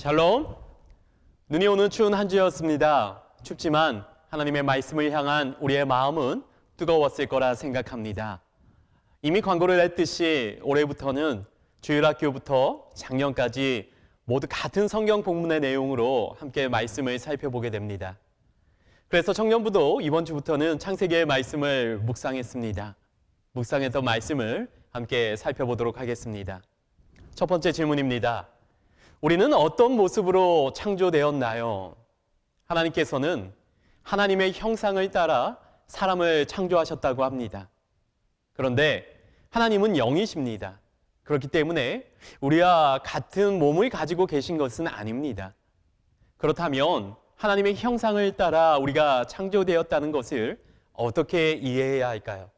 샬롬. 눈이 오는 추운 한 주였습니다. 춥지만 하나님의 말씀을 향한 우리의 마음은 뜨거웠을 거라 생각합니다. 이미 광고를 냈듯이 올해부터는 주일학교부터 작년까지 모두 같은 성경 본문의 내용으로 함께 말씀을 살펴보게 됩니다. 그래서 청년부도 이번 주부터는 창세기의 말씀을 묵상했습니다. 묵상했던 말씀을 함께 살펴보도록 하겠습니다. 첫 번째 질문입니다. 우리는 어떤 모습으로 창조되었나요? 하나님께서는 하나님의 형상을 따라 사람을 창조하셨다고 합니다. 그런데 하나님은 영이십니다. 그렇기 때문에 우리와 같은 몸을 가지고 계신 것은 아닙니다. 그렇다면 하나님의 형상을 따라 우리가 창조되었다는 것을 어떻게 이해해야 할까요?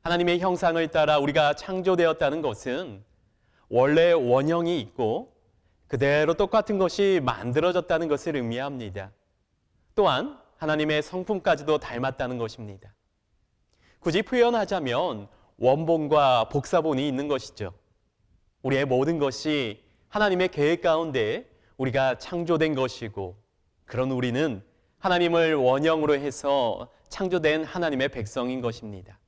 하나님의 형상을 따라 우리가 창조되었다는 것은 원래 원형이 있고 그대로 똑같은 것이 만들어졌다는 것을 의미합니다. 또한 하나님의 성품까지도 닮았다는 것입니다. 굳이 표현하자면 원본과 복사본이 있는 것이죠. 우리의 모든 것이 하나님의 계획 가운데 우리가 창조된 것이고, 그런 우리는 하나님을 원형으로 해서 창조된 하나님의 백성인 것입니다.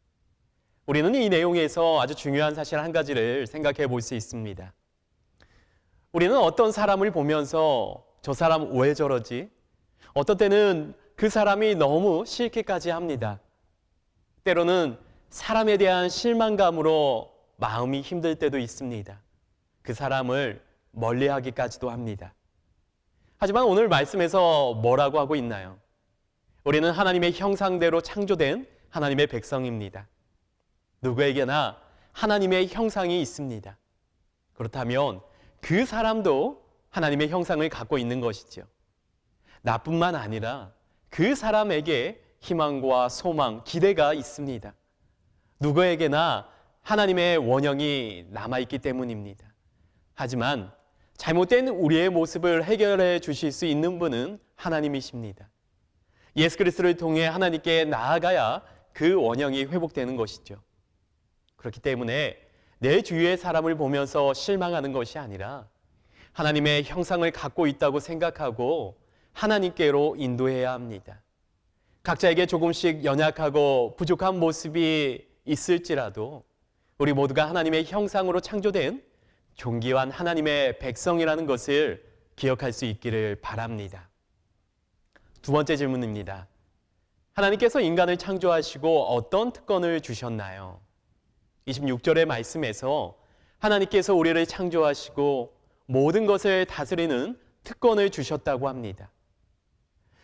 우리는 이 내용에서 아주 중요한 사실 한 가지를 생각해 볼 수 있습니다. 우리는 어떤 사람을 보면서 저 사람 왜 저러지? 어떤 때는 그 사람이 너무 싫기까지 합니다. 때로는 사람에 대한 실망감으로 마음이 힘들 때도 있습니다. 그 사람을 멀리하기까지도 합니다. 하지만 오늘 말씀에서 뭐라고 하고 있나요? 우리는 하나님의 형상대로 창조된 하나님의 백성입니다. 누구에게나 하나님의 형상이 있습니다. 그렇다면 그 사람도 하나님의 형상을 갖고 있는 것이죠. 나뿐만 아니라 그 사람에게 희망과 소망, 기대가 있습니다. 누구에게나 하나님의 원형이 남아있기 때문입니다. 하지만 잘못된 우리의 모습을 해결해 주실 수 있는 분은 하나님이십니다. 예수 그리스도를 통해 하나님께 나아가야 그 원형이 회복되는 것이죠. 그렇기 때문에 내 주위의 사람을 보면서 실망하는 것이 아니라 하나님의 형상을 갖고 있다고 생각하고 하나님께로 인도해야 합니다. 각자에게 조금씩 연약하고 부족한 모습이 있을지라도 우리 모두가 하나님의 형상으로 창조된 존귀한 하나님의 백성이라는 것을 기억할 수 있기를 바랍니다. 두 번째 질문입니다. 하나님께서 인간을 창조하시고 어떤 특권을 주셨나요? 26절의 말씀에서 하나님께서 우리를 창조하시고 모든 것을 다스리는 특권을 주셨다고 합니다.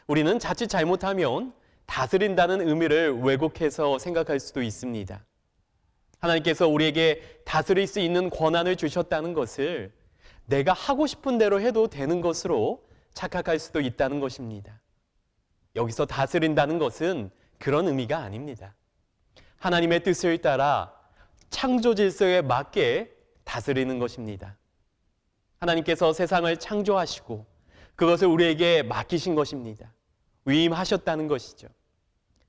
우리는 자칫 잘못하면 다스린다는 의미를 왜곡해서 생각할 수도 있습니다. 하나님께서 우리에게 다스릴 수 있는 권한을 주셨다는 것을 내가 하고 싶은 대로 해도 되는 것으로 착각할 수도 있다는 것입니다. 여기서 다스린다는 것은 그런 의미가 아닙니다. 하나님의 뜻을 따라 창조 질서에 맞게 다스리는 것입니다. 하나님께서 세상을 창조하시고 그것을 우리에게 맡기신 것입니다. 위임하셨다는 것이죠.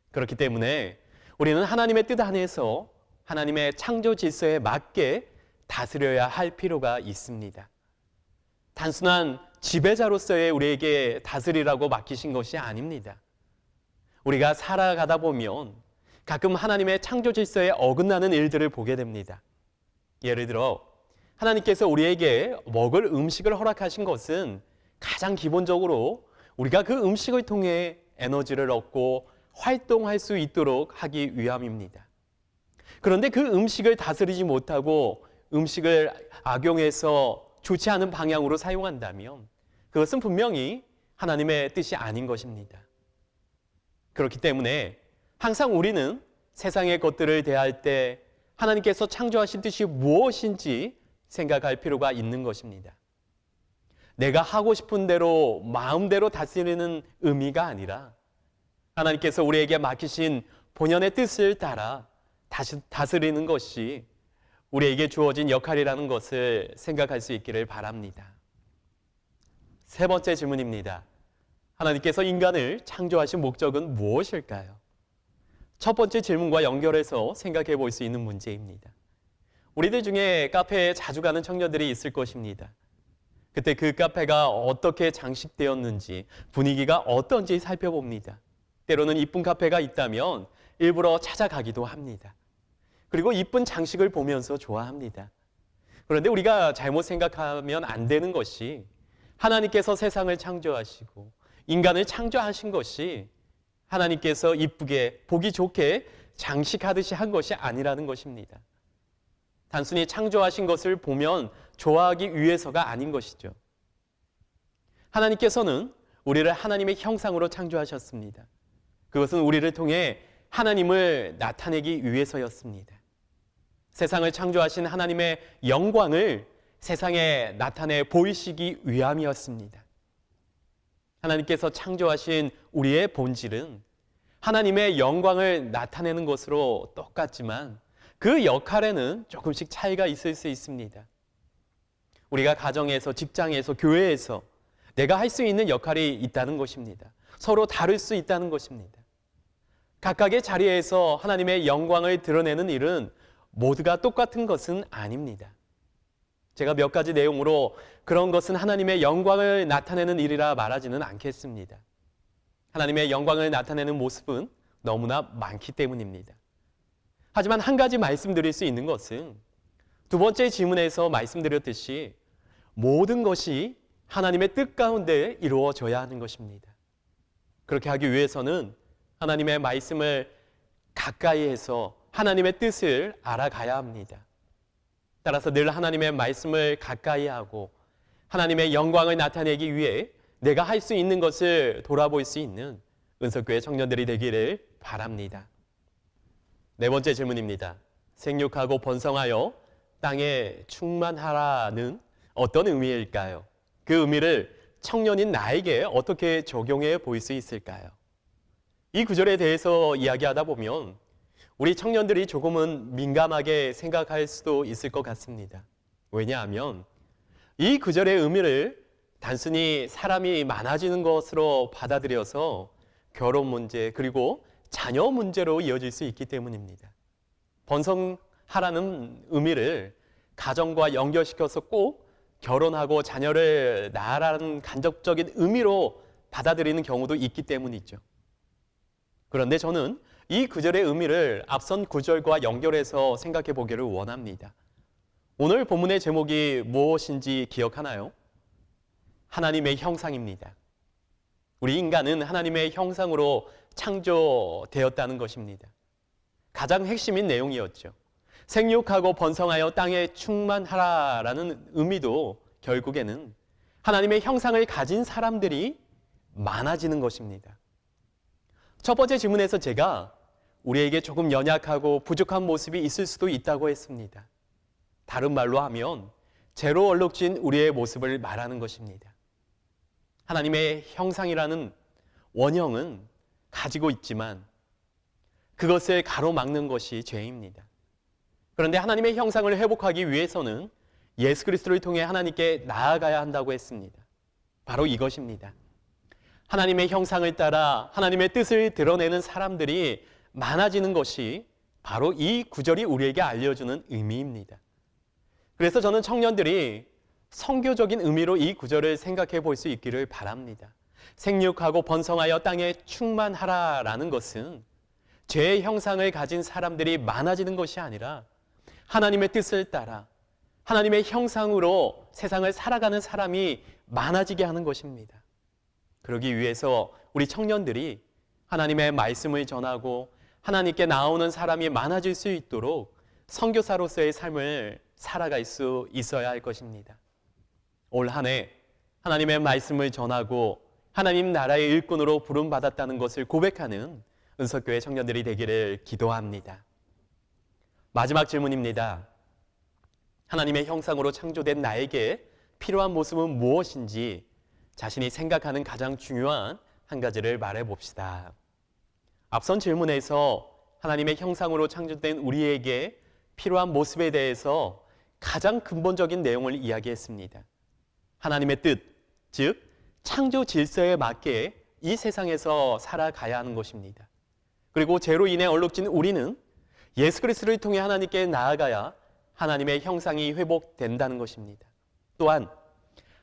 그렇기 때문에 우리는 하나님의 뜻 안에서 하나님의 창조 질서에 맞게 다스려야 할 필요가 있습니다. 단순한 지배자로서의 우리에게 다스리라고 맡기신 것이 아닙니다. 우리가 살아가다 보면 가끔 하나님의 창조 질서에 어긋나는 일들을 보게 됩니다. 예를 들어 하나님께서 우리에게 먹을 음식을 허락하신 것은 가장 기본적으로 우리가 그 음식을 통해 에너지를 얻고 활동할 수 있도록 하기 위함입니다. 그런데 그 음식을 다스리지 못하고 음식을 악용해서 좋지 않은 방향으로 사용한다면 그것은 분명히 하나님의 뜻이 아닌 것입니다. 그렇기 때문에 항상 우리는 세상의 것들을 대할 때 하나님께서 창조하신 뜻이 무엇인지 생각할 필요가 있는 것입니다. 내가 하고 싶은 대로 마음대로 다스리는 의미가 아니라 하나님께서 우리에게 맡기신 본연의 뜻을 따라 다스리는 것이 우리에게 주어진 역할이라는 것을 생각할 수 있기를 바랍니다. 세 번째 질문입니다. 하나님께서 인간을 창조하신 목적은 무엇일까요? 첫 번째 질문과 연결해서 생각해 볼 수 있는 문제입니다. 우리들 중에 카페에 자주 가는 청년들이 있을 것입니다. 그때 그 카페가 어떻게 장식되었는지, 분위기가 어떤지 살펴봅니다. 때로는 이쁜 카페가 있다면 일부러 찾아가기도 합니다. 그리고 이쁜 장식을 보면서 좋아합니다. 그런데 우리가 잘못 생각하면 안 되는 것이, 하나님께서 세상을 창조하시고 인간을 창조하신 것이 하나님께서 이쁘게 보기 좋게 장식하듯이 한 것이 아니라는 것입니다. 단순히 창조하신 것을 보면 좋아하기 위해서가 아닌 것이죠. 하나님께서는 우리를 하나님의 형상으로 창조하셨습니다. 그것은 우리를 통해 하나님을 나타내기 위해서였습니다. 세상을 창조하신 하나님의 영광을 세상에 나타내 보이시기 위함이었습니다. 하나님께서 창조하신 우리의 본질은 하나님의 영광을 나타내는 것으로 똑같지만 그 역할에는 조금씩 차이가 있을 수 있습니다. 우리가 가정에서, 직장에서, 교회에서 내가 할 수 있는 역할이 있다는 것입니다. 서로 다를 수 있다는 것입니다. 각각의 자리에서 하나님의 영광을 드러내는 일은 모두가 똑같은 것은 아닙니다. 제가 몇 가지 내용으로 그런 것은 하나님의 영광을 나타내는 일이라 말하지는 않겠습니다. 하나님의 영광을 나타내는 모습은 너무나 많기 때문입니다. 하지만 한 가지 말씀드릴 수 있는 것은 두 번째 질문에서 말씀드렸듯이 모든 것이 하나님의 뜻 가운데 이루어져야 하는 것입니다. 그렇게 하기 위해서는 하나님의 말씀을 가까이 해서 하나님의 뜻을 알아가야 합니다. 따라서 늘 하나님의 말씀을 가까이 하고 하나님의 영광을 나타내기 위해 내가 할 수 있는 것을 돌아볼 수 있는 은석교회 청년들이 되기를 바랍니다. 네 번째 질문입니다. 생육하고 번성하여 땅에 충만하라는 어떤 의미일까요? 그 의미를 청년인 나에게 어떻게 적용해 볼 수 있을까요? 이 구절에 대해서 이야기하다 보면 우리 청년들이 조금은 민감하게 생각할 수도 있을 것 같습니다. 왜냐하면 이 구절의 의미를 단순히 사람이 많아지는 것으로 받아들여서 결혼 문제 그리고 자녀 문제로 이어질 수 있기 때문입니다. 번성하라는 의미를 가정과 연결시켜서 꼭 결혼하고 자녀를 낳으라는 간접적인 의미로 받아들이는 경우도 있기 때문이죠. 그런데 저는 이 구절의 의미를 앞선 구절과 연결해서 생각해 보기를 원합니다. 오늘 본문의 제목이 무엇인지 기억하나요? 하나님의 형상입니다. 우리 인간은 하나님의 형상으로 창조되었다는 것입니다. 가장 핵심인 내용이었죠. 생육하고 번성하여 땅에 충만하라라는 의미도 결국에는 하나님의 형상을 가진 사람들이 많아지는 것입니다. 첫 번째 질문에서 제가 우리에게 조금 연약하고 부족한 모습이 있을 수도 있다고 했습니다. 다른 말로 하면 죄로 얼룩진 우리의 모습을 말하는 것입니다. 하나님의 형상이라는 원형은 가지고 있지만 그것을 가로막는 것이 죄입니다. 그런데 하나님의 형상을 회복하기 위해서는 예수 그리스도를 통해 하나님께 나아가야 한다고 했습니다. 바로 이것입니다. 하나님의 형상을 따라 하나님의 뜻을 드러내는 사람들이 많아지는 것이 바로 이 구절이 우리에게 알려주는 의미입니다. 그래서 저는 청년들이 성교적인 의미로 이 구절을 생각해 볼 수 있기를 바랍니다. 생육하고 번성하여 땅에 충만하라라는 것은 죄의 형상을 가진 사람들이 많아지는 것이 아니라 하나님의 뜻을 따라 하나님의 형상으로 세상을 살아가는 사람이 많아지게 하는 것입니다. 그러기 위해서 우리 청년들이 하나님의 말씀을 전하고 하나님께 나오는 사람이 많아질 수 있도록 선교사로서의 삶을 살아갈 수 있어야 할 것입니다. 올 한 해 하나님의 말씀을 전하고 하나님 나라의 일꾼으로 부름받았다는 것을 고백하는 은석교회 청년들이 되기를 기도합니다. 마지막 질문입니다. 하나님의 형상으로 창조된 나에게 필요한 모습은 무엇인지 자신이 생각하는 가장 중요한 한 가지를 말해 봅시다. 앞선 질문에서 하나님의 형상으로 창조된 우리에게 필요한 모습에 대해서 가장 근본적인 내용을 이야기했습니다. 하나님의 뜻, 즉 창조 질서에 맞게 이 세상에서 살아가야 하는 것입니다. 그리고 죄로 인해 얼룩진 우리는 예수 그리스도를 통해 하나님께 나아가야 하나님의 형상이 회복된다는 것입니다. 또한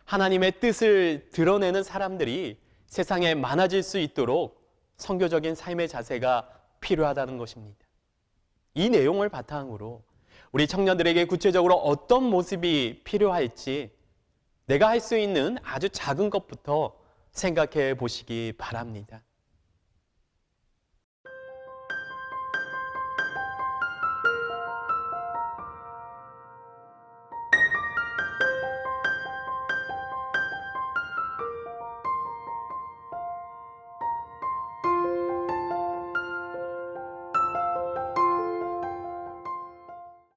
하나님의 뜻을 드러내는 사람들이 세상에 많아질 수 있도록 선교적인 삶의 자세가 필요하다는 것입니다. 이 내용을 바탕으로 우리 청년들에게 구체적으로 어떤 모습이 필요할지 내가 할 수 있는 아주 작은 것부터 생각해 보시기 바랍니다.